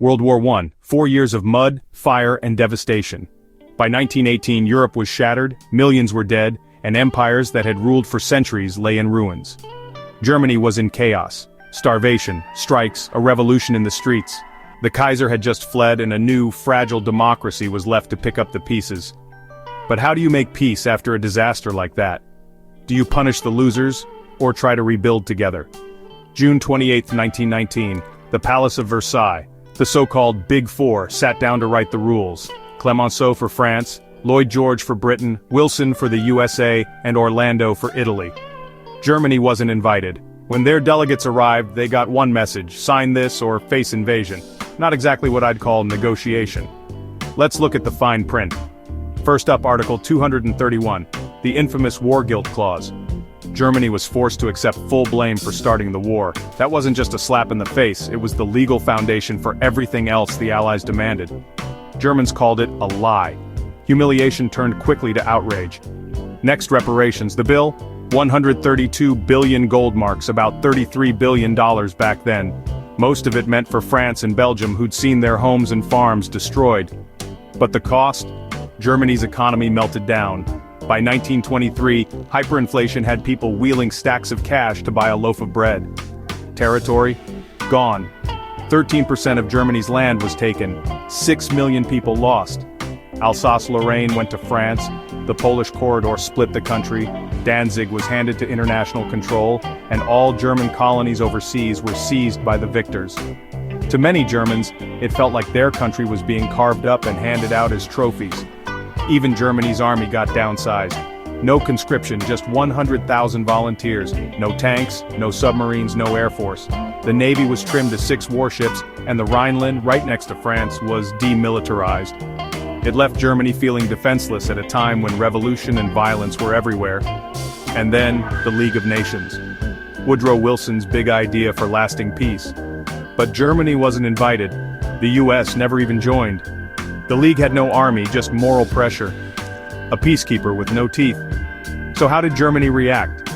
World War I, 4 years of mud, fire, and devastation. By 1918, Europe was shattered, millions were dead, and empires that had ruled for centuries lay in ruins. Germany was in chaos. Starvation, strikes, a revolution in the streets. The Kaiser had just fled and a new, fragile democracy was left to pick up the pieces. But how do you make peace after a disaster like that? Do you punish the losers, or try to rebuild together? June 28, 1919, the Palace of Versailles, the so-called Big Four, sat down to write the rules. Clemenceau for France, Lloyd George for Britain, Wilson for the USA, and Orlando for Italy. Germany wasn't invited. When their delegates arrived, they got one message: sign this or face invasion. Not exactly what I'd call negotiation. Let's look at the fine print. First up, Article 231, the infamous War Guilt Clause. Germany was forced to accept full blame for starting the war. That wasn't just a slap in the face, it was the legal foundation for everything else the Allies demanded. Germans called it a lie. Humiliation turned quickly to outrage. Next, reparations. The bill? 132 billion gold marks, about $33 billion back then. Most of it meant for France and Belgium, who'd seen their homes and farms destroyed. But the cost? Germany's economy melted down. By 1923, hyperinflation had people wheeling stacks of cash to buy a loaf of bread. Territory? Gone. 13% of Germany's land was taken. 6 million people lost. Alsace-Lorraine went to France, the Polish corridor split the country, Danzig was handed to international control, and all German colonies overseas were seized by the victors. To many Germans, it felt like their country was being carved up and handed out as trophies. Even Germany's army got downsized. No conscription, just 100,000 volunteers, no tanks, no submarines, no air force. The navy was trimmed to 6 warships, and the Rhineland, right next to France, was demilitarized. It left Germany feeling defenseless at a time when revolution and violence were everywhere. And then, the League of Nations. Woodrow Wilson's big idea for lasting peace. But Germany wasn't invited. The US never even joined. The League had no army, just moral pressure. A peacekeeper with no teeth. So how did Germany react?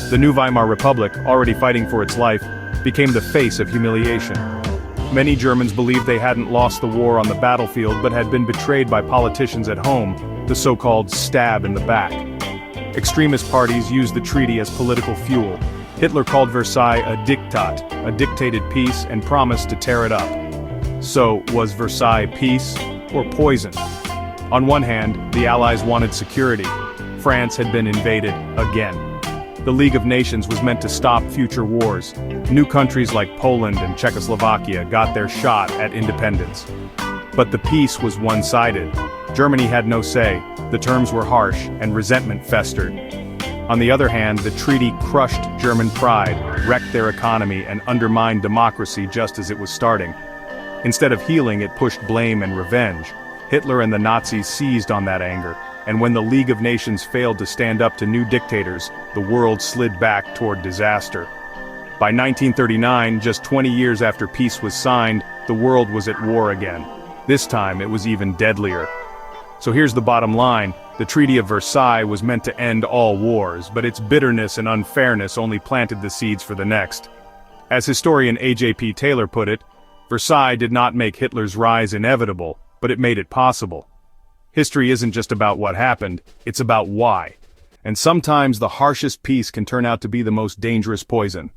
The new Weimar Republic, already fighting for its life, became the face of humiliation. Many Germans believed they hadn't lost the war on the battlefield but had been betrayed by politicians at home, the so-called stab in the back. Extremist parties used the treaty as political fuel. Hitler called Versailles a diktat, a dictated peace, and promised to tear it up. So, was Versailles peace or poison? On one hand, the Allies wanted security. France had been invaded again. The League of Nations was meant to stop future wars. New countries like Poland and Czechoslovakia got their shot at independence. But the peace was one-sided. Germany had no say, the terms were harsh, and resentment festered. On the other hand, the treaty crushed German pride, wrecked their economy, and undermined democracy just as it was starting. Instead of healing, it pushed blame and revenge. Hitler and the Nazis seized on that anger, and when the League of Nations failed to stand up to new dictators, the world slid back toward disaster. By 1939, just 20 years after peace was signed, the world was at war again. This time, it was even deadlier. So here's the bottom line: the Treaty of Versailles was meant to end all wars, but its bitterness and unfairness only planted the seeds for the next. As historian A.J.P. Taylor put it, Versailles did not make Hitler's rise inevitable, but it made it possible. History isn't just about what happened, it's about why. And sometimes the harshest peace can turn out to be the most dangerous poison.